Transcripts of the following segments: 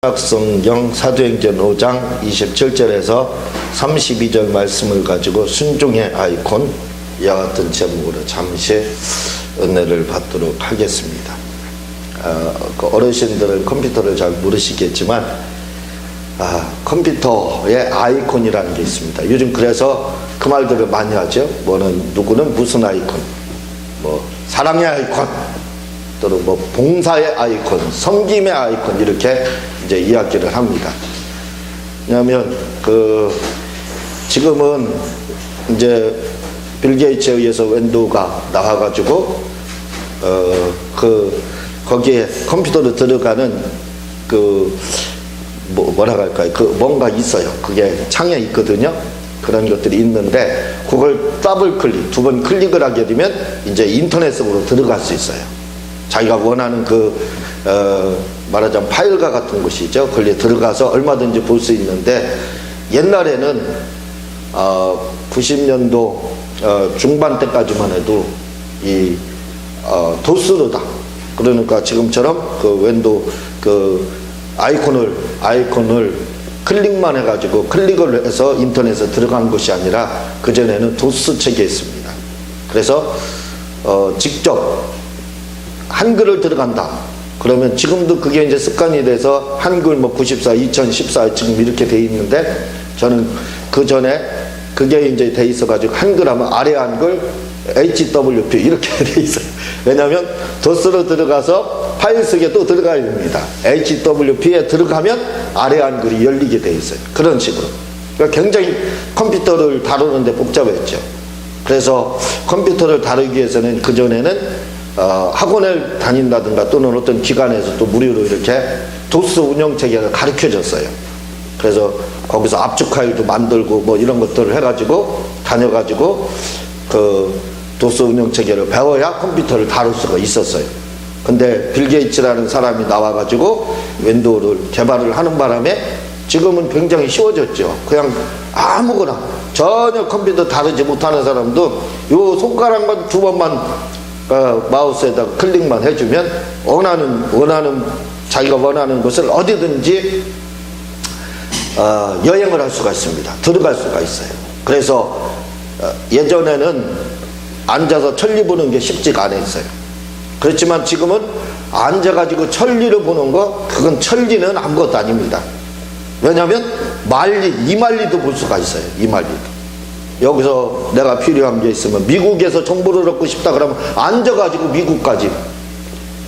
성경 사도행전 5장 27절에서 32절 말씀을 가지고 순종의 아이콘 이와 같은 제목으로 잠시 은혜를 받도록 하겠습니다. 어르신들은 컴퓨터를 잘 모르시겠지만 컴퓨터의 아이콘이라는 게 있습니다. 요즘 그래서 그 말들을 많이 하죠. 누구는 무슨 아이콘, 사랑의 아이콘, 또는 봉사의 아이콘, 섬김의 아이콘, 이렇게 이제 이야기를 합니다. 왜냐하면 지금은 이제 빌 게이츠에 의해서 윈도우가 나와가지고 거기에 컴퓨터로 들어가는 뭐라고 할까요? 뭔가 있어요. 그게 창에 있거든요. 그런 것들이 있는데 그걸 더블 클릭, 2번 클릭을 하게 되면 이제 인터넷으로 들어갈 수 있어요. 자기가 원하는 말하자면 파일과 같은 것이죠. 거기에 들어가서 얼마든지 볼 수 있는데, 옛날에는 90년도 중반 때까지만 해도 이 도스로다. 그러니까 지금처럼 윈도우 아이콘을 클릭만 해가지고 클릭을 해서 인터넷에 들어간 것이 아니라 그전에는 도스 체계였습니다. 그래서 직접 한글을 들어간다. 그러면 지금도 그게 이제 습관이 돼서 한글 94, 2014 지금 이렇게 돼 있는데, 저는 그 전에 그게 이제 돼 있어가지고 한글 하면 아래 한글 HWP 이렇게 돼 있어요. 왜냐하면 도스로 들어가서 파일 속에 또 들어가야 됩니다. HWP에 들어가면 아래 한글이 열리게 돼 있어요. 그런 식으로. 그러니까 굉장히 컴퓨터를 다루는데 복잡했죠. 그래서 컴퓨터를 다루기 위해서는 그전에는 학원을 다닌다든가 또는 어떤 기관에서 또 무료로 이렇게 도스 운영체계를 가르쳐 줬어요. 그래서 거기서 압축 파일도 만들고 이런 것들을 해가지고 다녀가지고 도스 운영체계를 배워야 컴퓨터를 다룰 수가 있었어요. 근데 빌 게이츠라는 사람이 나와가지고 윈도우를 개발을 하는 바람에 지금은 굉장히 쉬워졌죠. 그냥 아무거나 전혀 컴퓨터 다루지 못하는 사람도 요 손가락만 2번만 마우스에다가 클릭만 해주면 자기가 원하는 것을 어디든지 여행을 할 수가 있습니다. 들어갈 수가 있어요. 그래서 예전에는 앉아서 천리 보는 게 쉽지가 않았어요. 그렇지만 지금은 앉아가지고 천리를 보는 그건 천리는 아무것도 아닙니다. 왜냐하면 이만리도 볼 수가 있어요. 이만리도. 여기서 내가 필요한 게 있으면 미국에서 정보를 얻고 싶다 그러면 앉아가지고 미국까지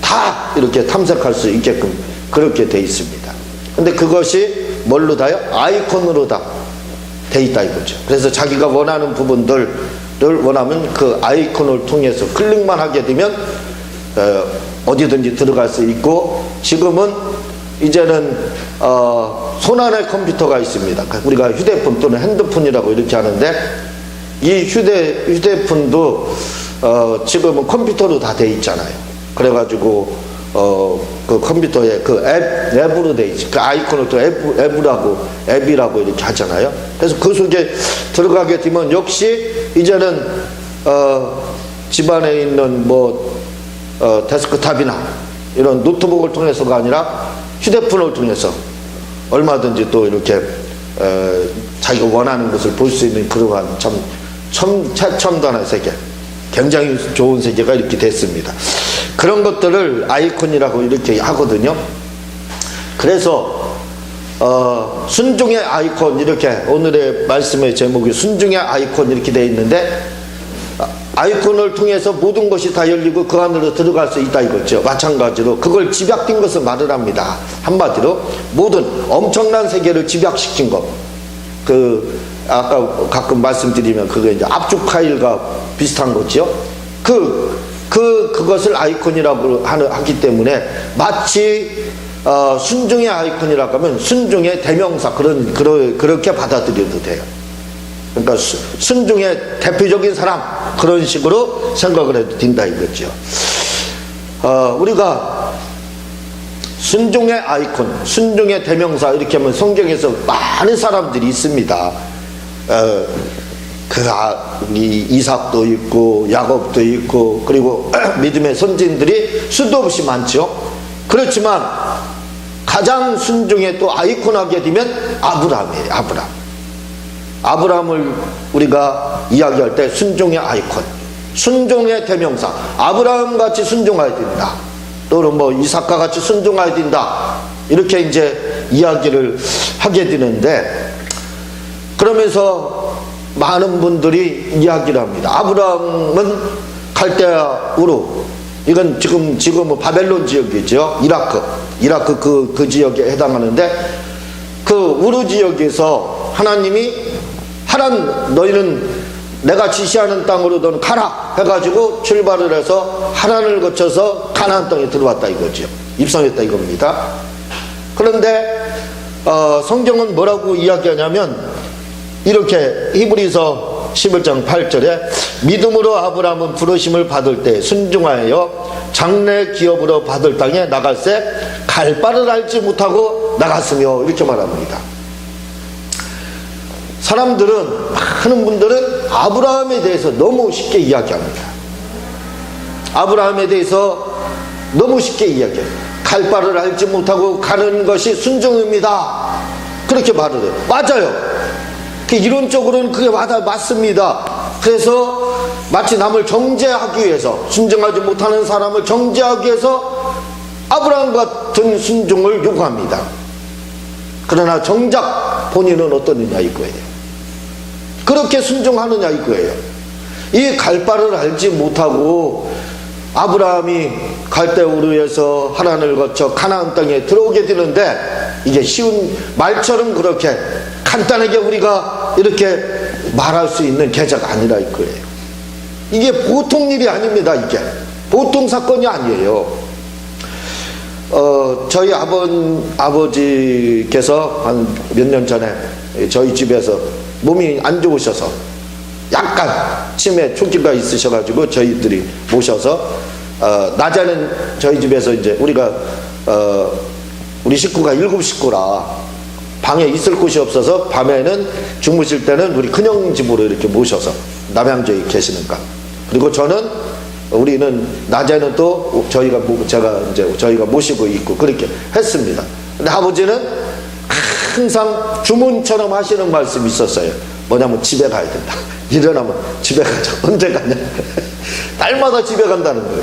다 이렇게 탐색할 수 있게끔 그렇게 돼 있습니다. 근데 그것이 뭘로 다요? 아이콘으로 다 돼 있다 이거죠. 그래서 자기가 원하는 부분들을 원하면 그 아이콘을 통해서 클릭만 하게 되면 어디든지 들어갈 수 있고, 지금은 이제는 손안에 컴퓨터가 있습니다. 우리가 휴대폰 또는 핸드폰이라고 이렇게 하는데, 이 휴대폰도 지금은 컴퓨터로 다 돼 있잖아요. 그래가지고 그 컴퓨터에 앱으로 돼 있지. 그 아이콘을 또 앱이라고 이렇게 하잖아요. 그래서 그 속에 들어가게 되면 역시 이제는 집안에 있는 데스크탑이나 이런 노트북을 통해서가 아니라 휴대폰을 통해서 얼마든지 또 이렇게 자기가 원하는 것을 볼 수 있는 그러한 최첨단의 세계, 굉장히 좋은 세계가 이렇게 됐습니다. 그런 것들을 아이콘이라고 이렇게 하거든요. 그래서 순종의 아이콘, 이렇게 오늘의 말씀의 제목이 순종의 아이콘 이렇게 되어 있는데, 아이콘을 통해서 모든 것이 다 열리고 그 안으로 들어갈 수 있다 이거죠. 마찬가지로 그걸 집약된 것을 말을 합니다. 한마디로 모든 엄청난 세계를 집약시킨 것. 아까 가끔 말씀드리면 그게 이제 압축 파일과 비슷한 거죠. 그것을 아이콘이라고 하기 때문에 마치 순종의 아이콘이라고 하면 순종의 대명사, 그렇게 받아들여도 돼요. 그러니까 순종의 대표적인 사람, 그런 식으로 생각을 해도 된다 이거죠. 우리가 순종의 아이콘, 순종의 대명사 이렇게 하면 성경에서 많은 사람들이 있습니다. 이삭도 있고 야곱도 있고, 그리고 믿음의 선진들이 수도 없이 많죠. 그렇지만 가장 순종의 또 아이콘하게 되면 아브라함이에요. 아브라함을 우리가 이야기할 때 순종의 아이콘, 순종의 대명사, 아브라함 같이 순종해야 된다, 또는 뭐 이삭과 같이 순종해야 된다, 이렇게 이제 이야기를 하게 되는데, 그러면서 많은 분들이 이야기를 합니다. 아브라함은 갈대아 우루, 이건 지금 바벨론 지역이죠. 이라크 그 지역에 해당하는데, 그 우루 지역에서 하나님이 하란, 너희는 내가 지시하는 땅으로 너는 가라 해가지고 출발을 해서 하란을 거쳐서 가나안 땅에 들어왔다 이거죠. 입성했다 이겁니다. 그런데 성경은 뭐라고 이야기하냐면, 이렇게 히브리서 11장 8절에 믿음으로 아브라함은 부르심을 받을 때 순종하여 장래 기업으로 받을 땅에 나갈새 갈 바를 알지 못하고 나갔으며, 이렇게 말합니다. 사람들은, 많은 분들은 아브라함에 대해서 너무 쉽게 이야기합니다. 아브라함에 대해서 너무 쉽게 이야기해요. 갈 바를 알지 못하고 가는 것이 순종입니다, 그렇게 말을 해요. 맞아요. 이론적으로는 그게 맞습니다. 그래서 마치 남을 정죄하기 위해서, 순종하지 못하는 사람을 정죄하기 위해서 아브라함 같은 순종을 요구합니다. 그러나 정작 본인은 어떠느냐 이거예요. 그렇게 순종하느냐 이거예요. 이 갈 바를 알지 못하고 아브라함이 갈대우르에서 하란을 거쳐 가나안 땅에 들어오게 되는데, 이게 쉬운 말처럼 그렇게 간단하게 우리가 이렇게 말할 수 있는 계자가 아니라 이거예요. 이게 보통 일이 아닙니다. 이게 보통 사건이 아니에요. 저희 아버지께서 한 몇 년 전에 저희 집에서 몸이 안 좋으셔서 약간 치매 초기가 있으셔가지고 저희들이 모셔서 낮에는 저희 집에서 이제 우리 식구가 7식구라 방에 있을 곳이 없어서 밤에는 주무실 때는 우리 큰형집으로 이렇게 모셔서, 남양주에 계시니까. 그리고 우리는 낮에는 또 저희가 모시고 있고 그렇게 했습니다. 근데 아버지는 항상 주문처럼 하시는 말씀이 있었어요. 뭐냐면 집에 가야 된다. 일어나면 집에 가자. 언제 가냐? 날마다 집에 간다는 거예요.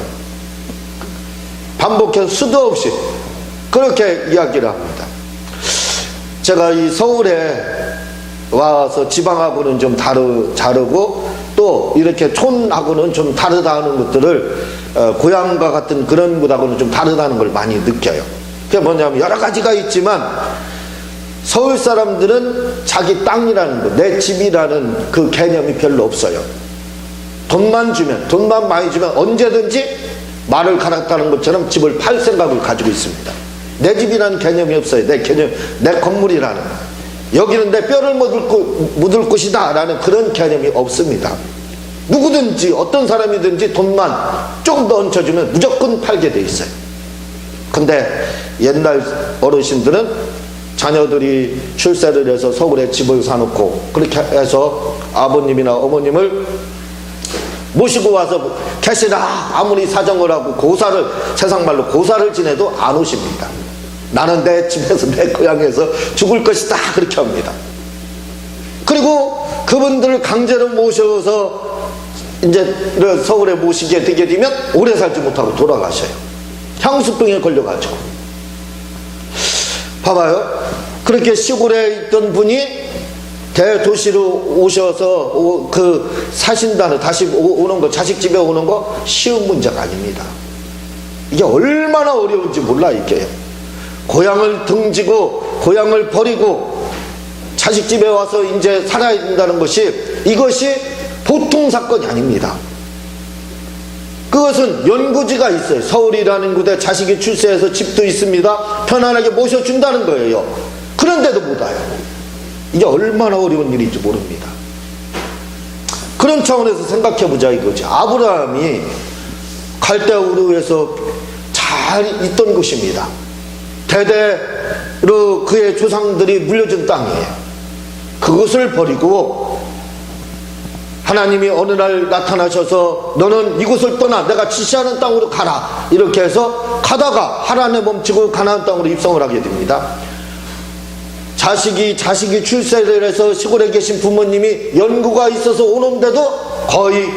반복해서 수도 없이 그렇게 이야기를 합니다. 제가 이 서울에 와서 지방하고는 좀 다르고 또 이렇게 촌하고는 좀 다르다는 것들을 고향과 같은 그런 곳하고는 좀 다르다는 걸 많이 느껴요. 그게 뭐냐면 여러 가지가 있지만, 서울 사람들은 자기 땅이라는 거, 내 집이라는 그 개념이 별로 없어요. 돈만 많이 주면 언제든지 말을 갈았다는 것처럼 집을 팔 생각을 가지고 있습니다. 내 집이라는 개념이 없어요. 내 건물이라는, 여기는 내 뼈를 묻을 곳이다 라는 그런 개념이 없습니다. 누구든지 어떤 사람이든지 돈만 조금 더 얹혀주면 무조건 팔게 돼 있어요. 근데 옛날 어르신들은 자녀들이 출세를 해서 서울에 집을 사놓고 그렇게 해서 아버님이나 어머님을 모시고 와서 계시라 아무리 사정을 하고 세상 말로 고사를 지내도 안 오십니다. 나는 내 집에서 내 고향에서 죽을 것이다, 그렇게 합니다. 그리고 그분들을 강제로 모셔서 이제 서울에 모시게 되게 되면 오래 살지 못하고 돌아가셔요. 향수병에 걸려가지고. 봐봐요. 그렇게 시골에 있던 분이 대도시로 오셔서 사신다는, 다시 오는 거, 자식 집에 오는 거 쉬운 문제가 아닙니다. 이게 얼마나 어려운지 몰라. 이게 고향을 등지고 고향을 버리고 자식 집에 와서 이제 살아야 된다는 이것이 보통 사건이 아닙니다. 그것은 연구지가 있어요. 서울이라는 곳에 자식이 출세해서 집도 있습니다. 편안하게 모셔준다는 거예요. 그런데도 못 와요. 이게 얼마나 어려운 일인지 모릅니다. 그런 차원에서 생각해보자 이거지. 아브라함이 갈대우르에서 잘 있던 곳입니다. 대대로 그의 조상들이 물려준 땅이에요. 그것을 버리고 하나님이 어느 날 나타나셔서 너는 이곳을 떠나 내가 지시하는 땅으로 가라 이렇게 해서 가다가 하란에 멈추고 가나안 땅으로 입성을 하게 됩니다. 자식이 출세를 해서 시골에 계신 부모님이 연구가 있어서 오는데도 거의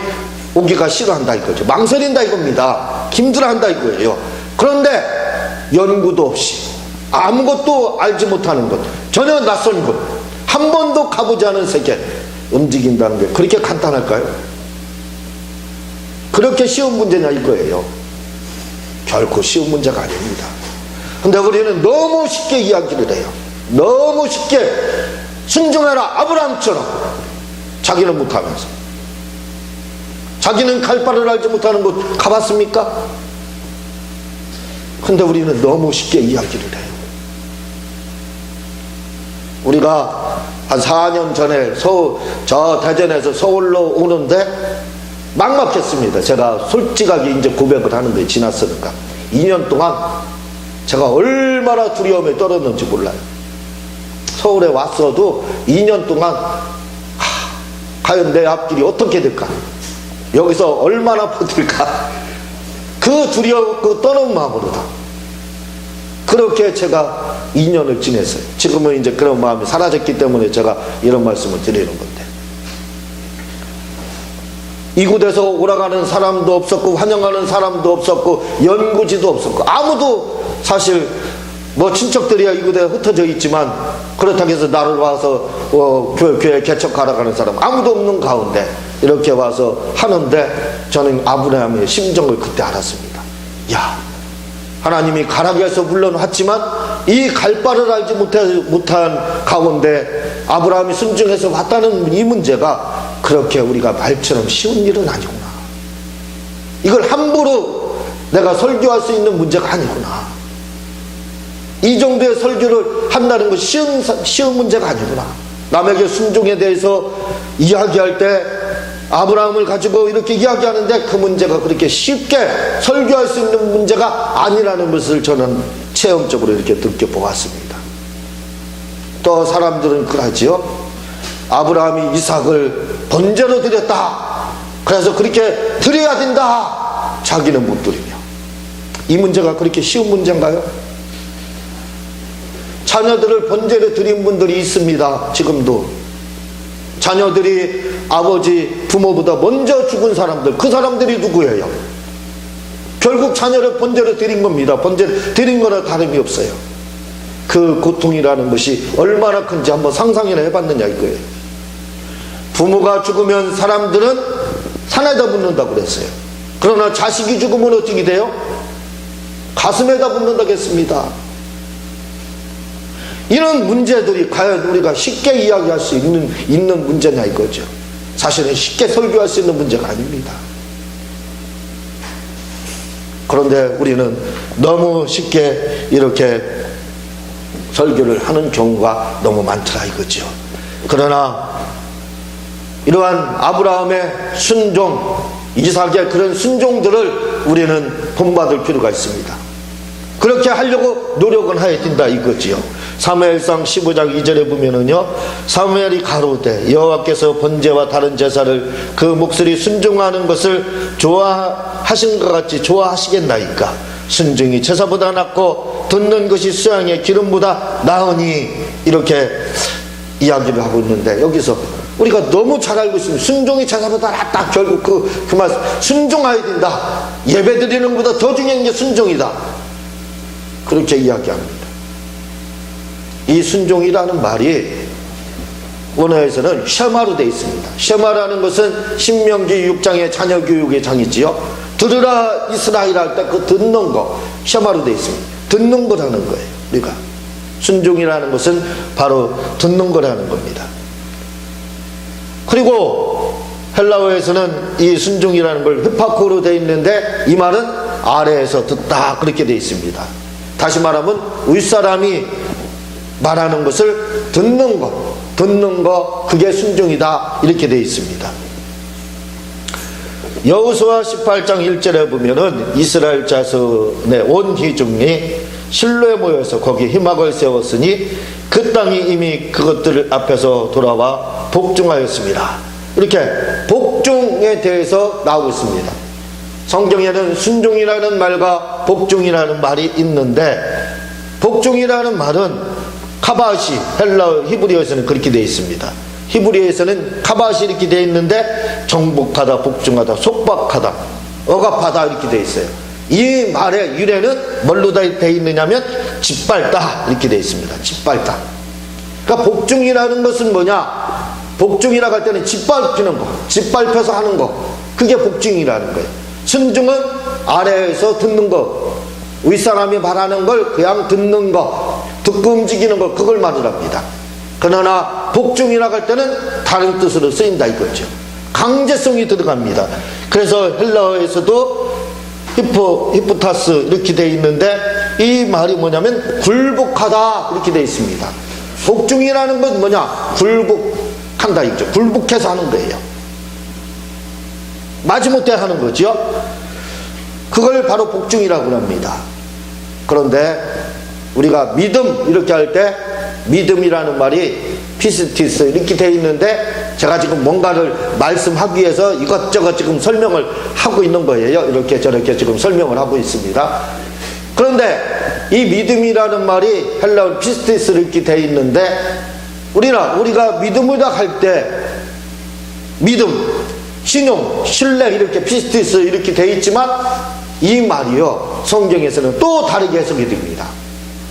오기가 싫어한다 이거죠. 망설인다 이겁니다. 힘들어한다 이거예요. 그런데 연구도 없이 아무것도 알지 못하는 것, 전혀 낯선 곳, 한 번도 가보지 않은 세계 움직인다는 게 그렇게 간단할까요? 그렇게 쉬운 문제냐 이거예요. 결코 쉬운 문제가 아닙니다. 근데 우리는 너무 쉽게 이야기를 해요. 너무 쉽게 순종해라 아브라함처럼 자기는 못하면서. 자기는 갈 바를 알지 못하는 곳 가봤습니까? 근데 우리는 너무 쉽게 이야기를 해요. 우리가 한 4년 전에 저 대전에서 서울로 오는데 막막했습니다. 제가 솔직하게 이제 고백을 하는 거예요. 지났으니까 2년 동안 제가 얼마나 두려움에 떨었는지 몰라요. 서울에 왔어도 2년 동안 과연 내 앞길이 어떻게 될까, 여기서 얼마나 버틸까, 그 두려워 그 떠는 마음으로다 그렇게 제가 2년을 지냈어요. 지금은 이제 그런 마음이 사라졌기 때문에 제가 이런 말씀을 드리는 건데, 이곳에서 오라가는 사람도 없었고 환영하는 사람도 없었고 연구지도 없었고 아무도, 사실 뭐 친척들이야 이곳에 흩어져 있지만 그렇다고 해서 나를 와서 교회 개척하러 가는 사람 아무도 없는 가운데 이렇게 와서 하는데, 저는 아브라함의 심정을 그때 알았습니다. 야, 하나님이 가라게 해서 물론 왔지만 이 갈 바를 알지 못한 가운데 아브라함이 순종해서 왔다는 이 문제가 그렇게 우리가 말처럼 쉬운 일은 아니구나. 이걸 함부로 내가 설교할 수 있는 문제가 아니구나. 이 정도의 설교를 한다는 것이 쉬운 문제가 아니구나. 남에게 순종에 대해서 이야기할 때 아브라함을 가지고 이렇게 이야기하는데 그 문제가 그렇게 쉽게 설교할 수 있는 문제가 아니라는 것을 저는 체험적으로 이렇게 느껴보았습니다. 또 사람들은 그러지요. 아브라함이 이삭을 번제로 드렸다, 그래서 그렇게 드려야 된다, 자기는 못 드리며. 이 문제가 그렇게 쉬운 문제인가요? 자녀들을 번제로 드린 분들이 있습니다. 지금도 자녀들이 아버지 부모보다 먼저 죽은 사람들, 그 사람들이 누구예요? 결국 자녀를 번제로 드린 겁니다. 번제로 드린 거나 다름이 없어요. 그 고통이라는 것이 얼마나 큰지 한번 상상이나 해봤느냐 이거예요. 부모가 죽으면 사람들은 산에다 묻는다고 그랬어요. 그러나 자식이 죽으면 어떻게 돼요? 가슴에다 묻는다고 했습니다. 이런 문제들이 과연 우리가 쉽게 이야기할 수 있는 문제냐 이거죠. 사실은 쉽게 설교할 수 있는 문제가 아닙니다. 그런데 우리는 너무 쉽게 이렇게 설교를 하는 경우가 너무 많더라 이거죠. 그러나 이러한 아브라함의 순종, 이삭의 그런 순종들을 우리는 본받을 필요가 있습니다. 그렇게 하려고 노력은 해야 된다 이거지요. 사무엘상 15장 2절에 보면은요, 사무엘이 가로되 여호와께서 번제와 다른 제사를 그 목소리 순종하는 것을 좋아하신 것 같이 좋아하시겠나이까. 순종이 제사보다 낫고 듣는 것이 수양의 기름보다 나으니, 이렇게 이야기를 하고 있는데, 여기서 우리가 너무 잘 알고 있습니다. 순종이 제사보다 낫다. 결국 그 말, 순종해야 된다. 예배 드리는 것보다 더 중요한 게 순종이다. 그렇게 이야기합니다. 이 순종이라는 말이 원어에서는 쉐마로 되어 있습니다. 쉐마라는 것은 신명기 6장의 자녀 교육의 장이지요. 들으라 이스라엘 할 때 그 듣는 거, 쉐마로 되어 있습니다. 듣는 거라는 거예요. 우리가 순종이라는 것은 바로 듣는 거라는 겁니다. 그리고 헬라어에서는 이 순종이라는 걸 휘파코로 되어 있는데, 이 말은 아래에서 듣다, 그렇게 되어 있습니다. 다시 말하면 윗사람이 말하는 것을 듣는 거, 그게 순종이다, 이렇게 되어 있습니다. 여호수아 18장 1절에 보면은 이스라엘 자손의 온 회중이 실로에 모여서 거기 희막을 세웠으니 그 땅이 이미 그것들 앞에서 돌아와 복종하였습니다. 이렇게 복종에 대해서 나오고 있습니다. 성경에는 순종이라는 말과 복종이라는 말이 있는데, 복종이라는 말은 카바시, 헬라어 히브리어에서는 그렇게 되어 있습니다. 히브리어에서는 카바시 이렇게 되어 있는데 정복하다, 복종하다, 속박하다, 억압하다 이렇게 되어 있어요. 이 말의 유래는 뭘로 되어 있느냐면 짓밟다 이렇게 되어 있습니다. 짓밟다. 그러니까 복종이라는 것은 뭐냐? 복종이라고 할 때는 짓밟히는 거, 짓밟혀서 하는 거, 그게 복종이라는 거예요. 순종은 아래에서 듣는 거, 윗사람이 말하는 걸 그냥 듣는 거, 듣고 움직이는 거, 그걸 말을 합니다. 그러나 복종이라고 할 때는 다른 뜻으로 쓰인다 이거죠. 강제성이 들어갑니다. 그래서 헬라어에서도 히포타스 이렇게 되어 있는데, 이 말이 뭐냐면 굴복하다 이렇게 되어 있습니다. 복종이라는 건 뭐냐? 굴복한다 이죠. 굴복해서 하는 거예요. 마지못해 하는 거죠. 그걸 바로 복종이라고 합니다. 그런데 우리가 믿음 이렇게 할 때 믿음이라는 말이 피스티스 이렇게 되어 있는데, 제가 지금 뭔가를 말씀하기 위해서 이것저것 지금 설명을 하고 있는 거예요. 이렇게 저렇게 지금 설명을 하고 있습니다. 그런데 이 믿음이라는 말이 헬라어 피스티스 이렇게 되어 있는데, 우리가 믿음이라 할 때 믿음, 신용, 신뢰 이렇게 피스티스 이렇게 되어 있지만, 이 말이요 성경에서는 또 다르게 해석이 됩니다.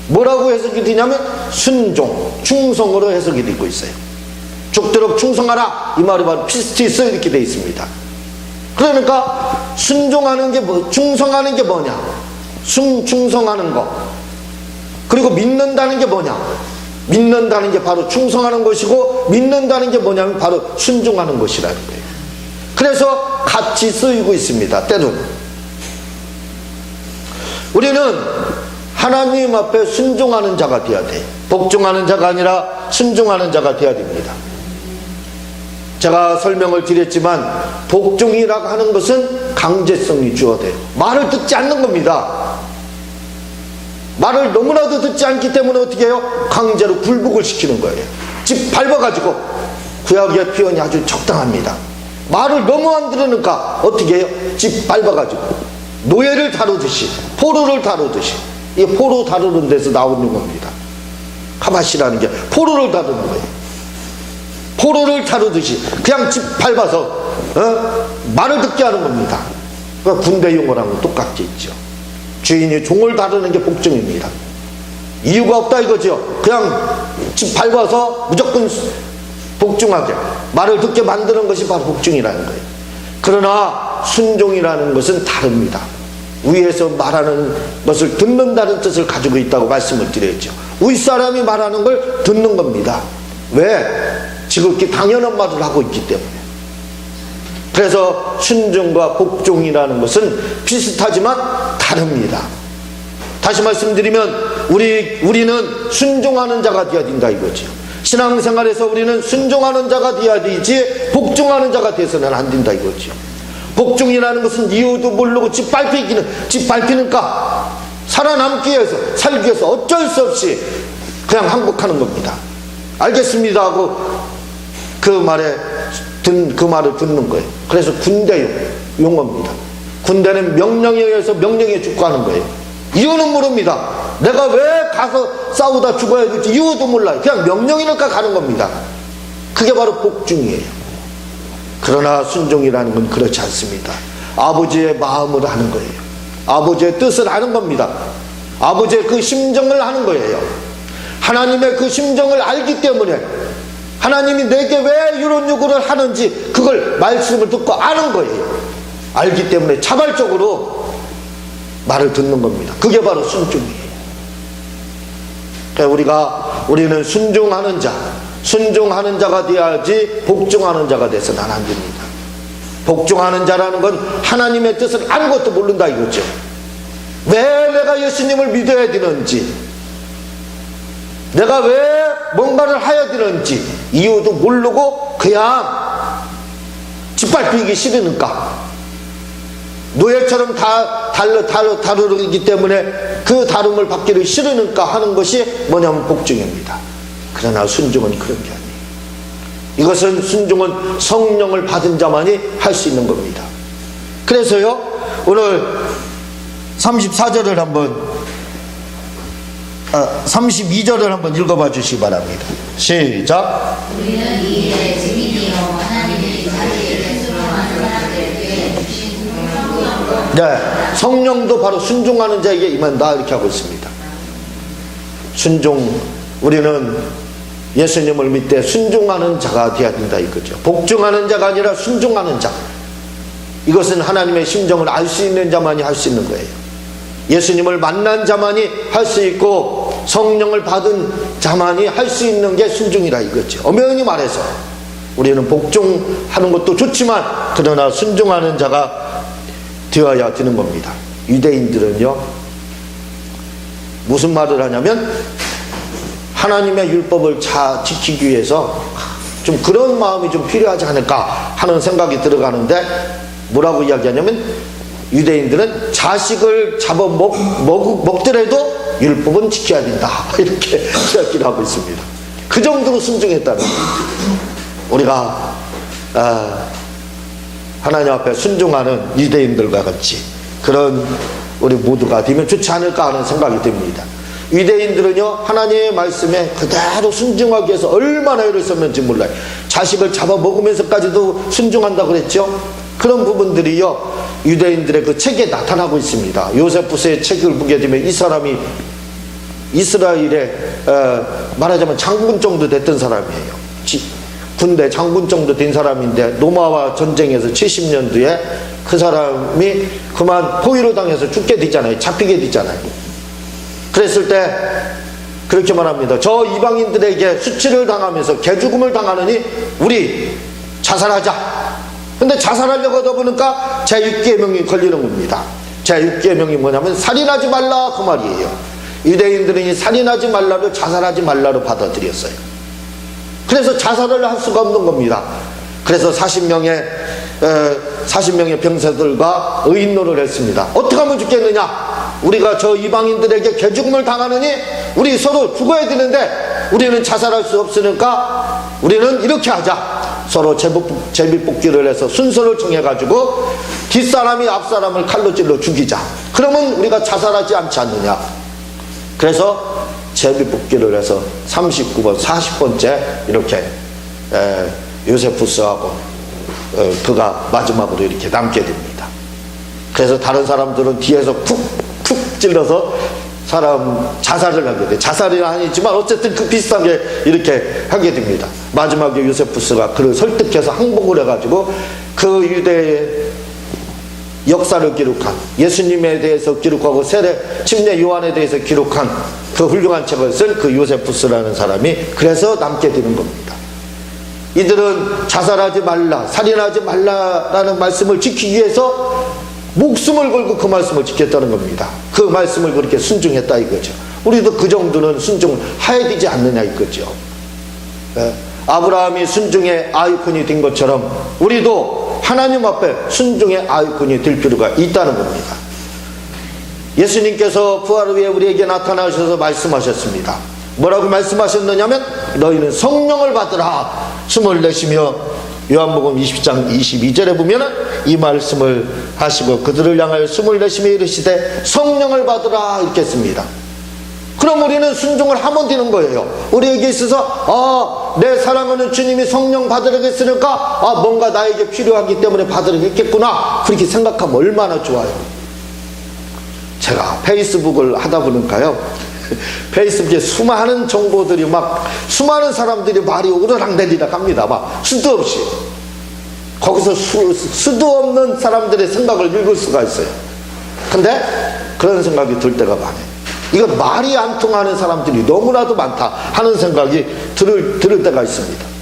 뭐라고 해석이 되냐면 순종, 충성으로 해석이 되고 있어요. 죽도록 충성하라, 이 말이 바로 피스티스 이렇게 되어 있습니다. 그러니까 순종하는 게 충성하는 게 뭐냐? 충성하는 거. 그리고 믿는다는 게 뭐냐? 믿는다는 게 바로 충성하는 것이고, 믿는다는 게 뭐냐면 바로 순종하는 것이라는 거예요. 그래서 같이 쓰이고 있습니다. 때로는 우리는 하나님 앞에 순종하는 자가 되어야 돼요. 복종하는 자가 아니라 순종하는 자가 되어야 됩니다. 제가 설명을 드렸지만, 복종이라고 하는 것은 강제성이 주어져요. 말을 듣지 않는 겁니다. 말을 너무나도 듣지 않기 때문에 어떻게 해요? 강제로 굴복을 시키는 거예요. 짓밟아가지고. 구약의 표현이 아주 적당합니다. 말을 너무 안 들으니까 어떻게 해요? 짓밟아가지고 노예를 다루듯이, 포로를 다루듯이. 이 포로 다루는 데서 나오는 겁니다. 카바시라는 게 포로를 다루는 거예요. 포로를 다루듯이 그냥 짓밟아서 말을 듣게 하는 겁니다. 그러니까 군대 용어랑은 똑같게 있죠. 주인이 종을 다루는 게 복종입니다. 이유가 없다 이거죠. 그냥 짓밟아서 무조건 복종하게 말을 듣게 만드는 것이 바로 복종이라는 거예요. 그러나 순종이라는 것은 다릅니다. 위에서 말하는 것을 듣는다는 뜻을 가지고 있다고 말씀을 드렸죠. 윗사람이 말하는 걸 듣는 겁니다. 왜? 지극히 당연한 말을 하고 있기 때문에. 그래서 순종과 복종이라는 것은 비슷하지만 다릅니다. 다시 말씀드리면 우리는 순종하는 자가 되어야 된다 이거죠. 신앙생활에서 우리는 순종하는 자가 되어야 되지 복종하는 자가 되어서는 안 된다 이거죠. 복종이라는 것은 이유도 모르고 짓밟히니까 살아남기 위해서, 살기 위해서 어쩔 수 없이 그냥 항복하는 겁니다. 알겠습니다 하고 그 말을 듣는 거예요. 그래서 군대 용어입니다. 군대는 명령에 의해서 명령에 죽고하는 거예요. 이유는 모릅니다. 내가 왜 가서 싸우다 죽어야 될지 이유도 몰라요. 그냥 명령이니까 가는 겁니다. 그게 바로 복종이에요. 그러나 순종이라는 건 그렇지 않습니다. 아버지의 마음을 하는 거예요. 아버지의 뜻을 하는 겁니다. 아버지의 그 심정을 하는 거예요. 하나님의 그 심정을 알기 때문에, 하나님이 내게 왜 이런 요구를 하는지 그걸 말씀을 듣고 아는 거예요. 알기 때문에 자발적으로 말을 듣는 겁니다. 그게 바로 순종이에요. 그러니까 우리는 순종하는 자가 되어야지 복종하는 자가 돼서는 안 됩니다. 복종하는 자라는 건 하나님의 뜻을 아무것도 모른다 이거죠. 왜 내가 예수님을 믿어야 되는지, 내가 왜 뭔가를 해야 되는지 이유도 모르고 그냥 짓밟히기 싫으니까, 노예처럼 다루기 때문에 그 다름을 받기를 싫으니까 하는 것이 뭐냐면 복종입니다. 그러나 순종은 그런 게 아니에요. 이것은 순종은 성령을 받은 자만이 할 수 있는 겁니다. 그래서요, 오늘 34절을 한번 32절을 한번 읽어봐 주시기 바랍니다. 시작. 우리는 이 일에 증인이요 하나님이 자기의 스스로 만든 사람들에게 주신 성령으로 네, 성령도 바로 순종하는 자에게 임한다 이렇게 하고 있습니다. 순종, 우리는 예수님을 믿되 순종하는 자가 되어야 된다 이거죠. 복종하는 자가 아니라 순종하는 자. 이것은 하나님의 심정을 알 수 있는 자만이 할 수 있는 거예요. 예수님을 만난 자만이 할 수 있고 성령을 받은 자만이 할 수 있는 게 순종이라 이거죠. 엄연히 말해서 우리는 복종하는 것도 좋지만 그러나 순종하는 자가 되어야 되는 겁니다. 유대인들은요, 무슨 말을 하냐면 하나님의 율법을 잘 지키기 위해서 좀 그런 마음이 좀 필요하지 않을까 하는 생각이 들어가는데, 뭐라고 이야기하냐면 유대인들은 자식을 잡아 먹더라도 율법은 지켜야 된다 이렇게 이야기를 하고 있습니다. 그 정도로 순종했다는 겁니다. 우리가 하나님 앞에 순종하는 유대인들과 같이 그런 우리 모두가 되면 좋지 않을까 하는 생각이 듭니다. 유대인들은요, 하나님의 말씀에 그대로 순종하기 위해서 얼마나 애를 썼는지 몰라요. 자식을 잡아먹으면서까지도 순종한다고 그랬죠. 그런 부분들이요, 유대인들의 그 책에 나타나고 있습니다. 요세푸스의 책을 보게 되면 이 사람이 이스라엘의 말하자면 장군 정도 됐던 사람이에요. 군대 장군 정도 된 사람인데 로마와 전쟁에서 70년도에 그 사람이 그만 포위로 당해서 죽게 되잖아요. 잡히게 되잖아요. 그랬을 때 그렇게 말합니다. 저 이방인들에게 수치를 당하면서 개죽음을 당하느니 우리 자살하자. 근데 자살하려고 하다 보니까 제6계명이 걸리는 겁니다. 제6계명이 뭐냐면 살인하지 말라 그 말이에요. 유대인들은 이 살인하지 말라를 자살하지 말라로 받아들였어요. 그래서 자살을 할 수가 없는 겁니다. 그래서 40명의 병사들과 의인노를 했습니다. 어떻게 하면 죽겠느냐? 우리가 저 이방인들에게 개죽음을 당하느니 우리 서로 죽어야 되는데 우리는 자살할 수 없으니까 우리는 이렇게 하자. 서로 제비뽑기를 해서 순서를 정해가지고 뒷사람이 앞사람을 칼로 찔러 죽이자. 그러면 우리가 자살하지 않지 않느냐. 그래서 제비뽑기를 해서 39번 40번째 이렇게 요세푸스하고 그가 마지막으로 이렇게 남게 됩니다. 그래서 다른 사람들은 뒤에서 푹 찔러서 사람 자살을 하게 돼. 자살은 아니지만 어쨌든 그 비슷하게 이렇게 하게 됩니다. 마지막에 요세푸스가 그를 설득해서 항복을 해가지고 그 유대의 역사를 기록한, 예수님에 대해서 기록하고 세례 침례 요한에 대해서 기록한 그 훌륭한 책을 쓴 그 요세푸스라는 사람이 그래서 남게 되는 겁니다. 이들은 자살하지 말라, 살인하지 말라라는 말씀을 지키기 위해서 목숨을 걸고 그 말씀을 지켰다는 겁니다. 그 말씀을 그렇게 순종했다 이거죠. 우리도 그 정도는 순종을 해야 되지 않느냐 이거죠. 아브라함이 순종의 아이콘이 된 것처럼 우리도 하나님 앞에 순종의 아이콘이 될 필요가 있다는 겁니다. 예수님께서 부활 후에 우리에게 나타나셔서 말씀하셨습니다. 뭐라고 말씀하셨느냐면 너희는 성령을 받으라 숨을 내쉬며, 요한복음 20장 22절에 보면은 이 말씀을 하시고 그들을 향하여 숨을 내쉬며 이르시되 성령을 받으라 이렇게 했습니다. 그럼 우리는 순종을 하면 되는 거예요. 우리에게 있어서 내 사랑하는 주님이 성령 받으라고 했으니까 뭔가 나에게 필요하기 때문에 받으라고 했겠구나 그렇게 생각하면 얼마나 좋아요. 제가 페이스북을 하다 보니까요, 페이스북에 수많은 정보들이 막 수많은 사람들이 말이 오르락내리락 합니다. 막 수도 없이 거기서 수도 없는 사람들의 생각을 읽을 수가 있어요. 근데 그런 생각이 들 때가 많아요. 이건 말이 안 통하는 사람들이 너무나도 많다 하는 생각이 들을 때가 있습니다.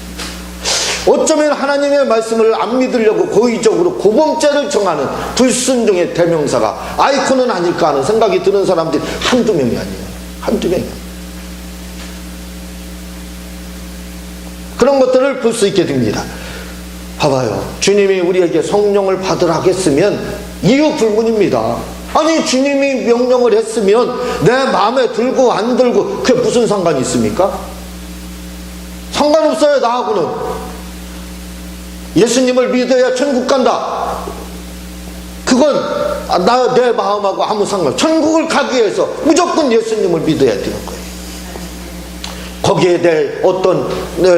어쩌면 하나님의 말씀을 안 믿으려고 고의적으로 고범죄를 정하는 불순종의 대명사가 아이콘은 아닐까 하는 생각이 드는 사람들이 한두 명이 아니에요. 한두 명이. 그런 것들을 볼 수 있게 됩니다. 봐봐요. 주님이 우리에게 성령을 받으라 했으면 이유 불문입니다. 아니 주님이 명령을 했으면 내 마음에 들고 안 들고 그게 무슨 상관이 있습니까? 상관없어요. 나하고는. 예수님을 믿어야 천국 간다. 그건 내 마음하고 아무 상관. 천국을 가기 위해서 무조건 예수님을 믿어야 되는 거예요. 거기에 대해 어떤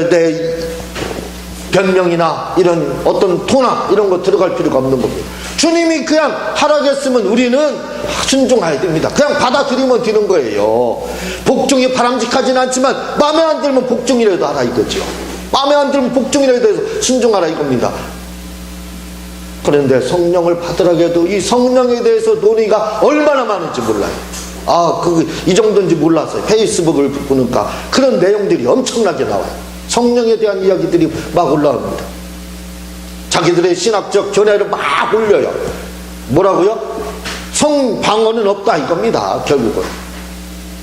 내 변명이나 이런 어떤 토나 이런 거 들어갈 필요가 없는 겁니다. 주님이 그냥 하라겠으면 우리는 순종해야 됩니다. 그냥 받아들이면 되는 거예요. 복종이 바람직하진 않지만 마음에 안 들면 복종이라도 하라 이거죠. 마음에 안 들면 복종이라도 해서 순종하라 이겁니다. 그런데 성령을 받으라고 해도 이 성령에 대해서 논의가 얼마나 많은지 몰라요. 이 정도인지 몰랐어요. 페이스북을 보니까 그런 내용들이 엄청나게 나와요. 성령에 대한 이야기들이 막 올라옵니다. 자기들의 신학적 견해를 막 올려요. 뭐라고요? 성방언은 없다 이겁니다. 결국은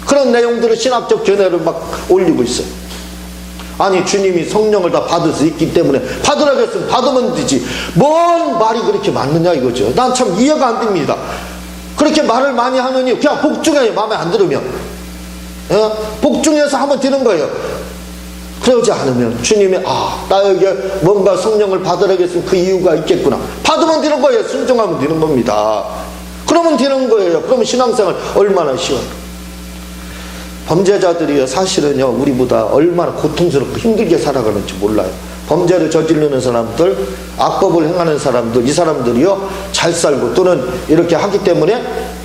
그런 내용들을 신학적 견해를 막 올리고 있어요. 아니 주님이 성령을 다 받을 수 있기 때문에 받으라고 했으면 받으면 되지 뭔 말이 그렇게 맞느냐 이거죠. 난 참 이해가 안 됩니다. 그렇게 말을 많이 하느니 그냥 복종해요. 마음에 안 들으면 복종해서 하면 되는 거예요. 그러지 않으면 주님이 나에게 뭔가 성령을 받으라고 했으면 그 이유가 있겠구나. 받으면 되는 거예요. 순종하면 되는 겁니다. 그러면 되는 거예요. 그러면 신앙생활 얼마나 쉬워요. 범죄자들이요 사실은요 우리보다 얼마나 고통스럽고 힘들게 살아가는지 몰라요. 범죄를 저지르는 사람들, 악법을 행하는 사람들, 이 사람들이요 잘 살고 또는 이렇게 하기 때문에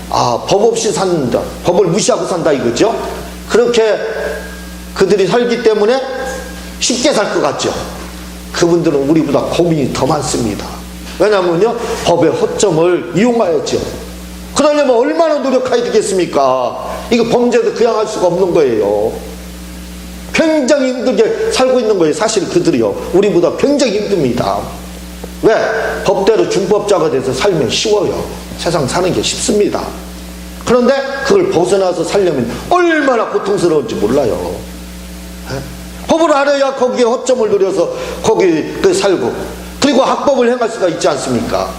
법 없이 산다, 법을 무시하고 산다 이거죠. 그렇게 그들이 살기 때문에 쉽게 살 것 같죠. 그분들은 우리보다 고민이 더 많습니다. 왜냐하면요 법의 허점을 이용하였죠. 그러려면 얼마나 노력해야 되겠습니까? 이거 범죄도 그냥 할 수가 없는 거예요. 굉장히 힘들게 살고 있는 거예요. 사실 그들이요 우리보다 굉장히 힘듭니다. 왜? 법대로 준법자가 돼서 살면 쉬워요. 세상 사는 게 쉽습니다. 그런데 그걸 벗어나서 살려면 얼마나 고통스러운지 몰라요. 법을 알아야 거기에 허점을 누려서 거기 살고 그리고 악법을 행할 수가 있지 않습니까?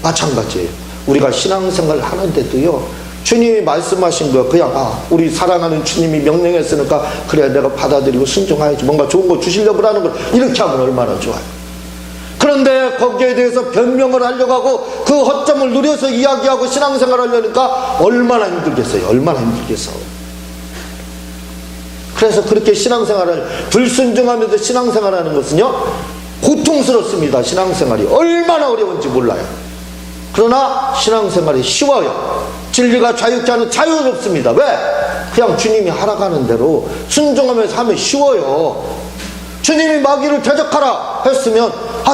마찬가지예요. 우리가 신앙생활을 하는데도요 주님이 말씀하신 거 그냥 우리 사랑하는 주님이 명령했으니까 그래 내가 받아들이고 순종해야지 뭔가 좋은 거 주시려고 하는 걸 이렇게 하면 얼마나 좋아요. 그런데 거기에 대해서 변명을 하려고 하고 그 허점을 누려서 이야기하고 신앙생활을 하려니까 얼마나 힘들겠어요. 얼마나 힘들겠어. 그래서 그렇게 신앙생활을 불순종하면서 신앙생활하는 것은요 고통스럽습니다. 신앙생활이 얼마나 어려운지 몰라요. 그러나 신앙생활이 쉬워요. 진리가 자유케 하는 자유롭습니다. 왜? 그냥 주님이 하라가는 대로 순종하면서 하면 쉬워요. 주님이 마귀를 대적하라 했으면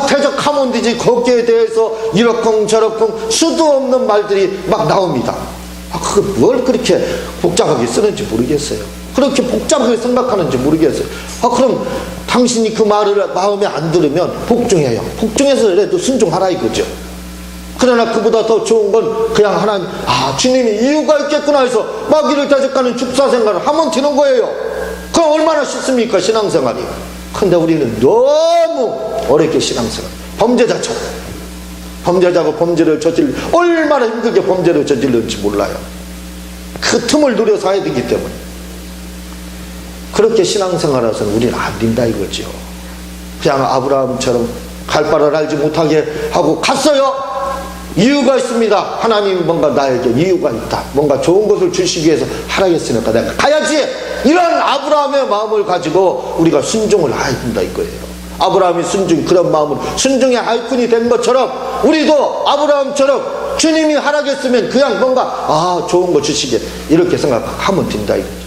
대적하면 되지 거기에 대해서 이러쿵 저러쿵 수도 없는 말들이 막 나옵니다. 그걸 뭘 그렇게 복잡하게 쓰는지 모르겠어요. 그렇게 복잡하게 생각하는지 모르겠어요. 그럼 당신이 그 말을 마음에 안 들으면 복종해요. 복종해서라도 순종하라 이거죠. 그러나 그보다 더 좋은 건 그냥 하나님 주님이 이유가 있겠구나 해서 마귀를 대적하는 축사생활을 하면 되는 거예요. 그럼 얼마나 쉽습니까 신앙생활이. 근데 우리는 너무 어렵게 신앙생활 범죄자처럼 범죄자가 범죄를 저질러 얼마나 힘들게 범죄를 저질렀는지 몰라요. 그 틈을 누려서 해야 되기 때문에 그렇게 신앙생활해서는 우리는 안 된다 이거죠. 그냥 아브라함처럼 갈 바를 알지 못하게 하고 갔어요. 이유가 있습니다. 하나님이 뭔가 나에게 이유가 있다. 뭔가 좋은 것을 주시기 위해서 하라겠으니까 내가 가야지. 이런 아브라함의 마음을 가지고 우리가 순종을 해야 된다 이거예요. 아브라함이 그런 마음으로 순종의 아이콘이 된 것처럼 우리도 아브라함처럼 주님이 하라겠으면 그냥 뭔가 좋은 거 주시게 이렇게 생각하면 된다 이거죠.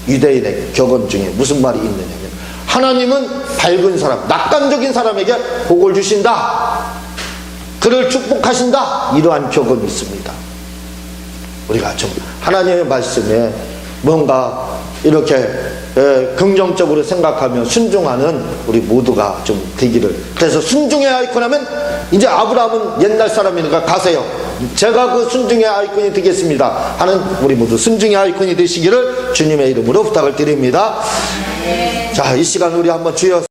유대인의 격언 중에 무슨 말이 있느냐면 하나님은 밝은 사람, 낙관적인 사람에게 복을 주신다. 그를 축복하신다. 이러한 격언이 있습니다. 우리가 좀 하나님의 말씀에 뭔가 이렇게 긍정적으로 생각하며 순종하는 우리 모두가 좀 되기를. 그래서 순종의 아이콘 하면 이제 아브라함은 옛날 사람이니까 가세요. 제가 그 순종의 아이콘이 되겠습니다 하는 우리 모두 순종의 아이콘이 되시기를 주님의 이름으로 부탁을 드립니다. 자, 이 시간 우리 한번 주여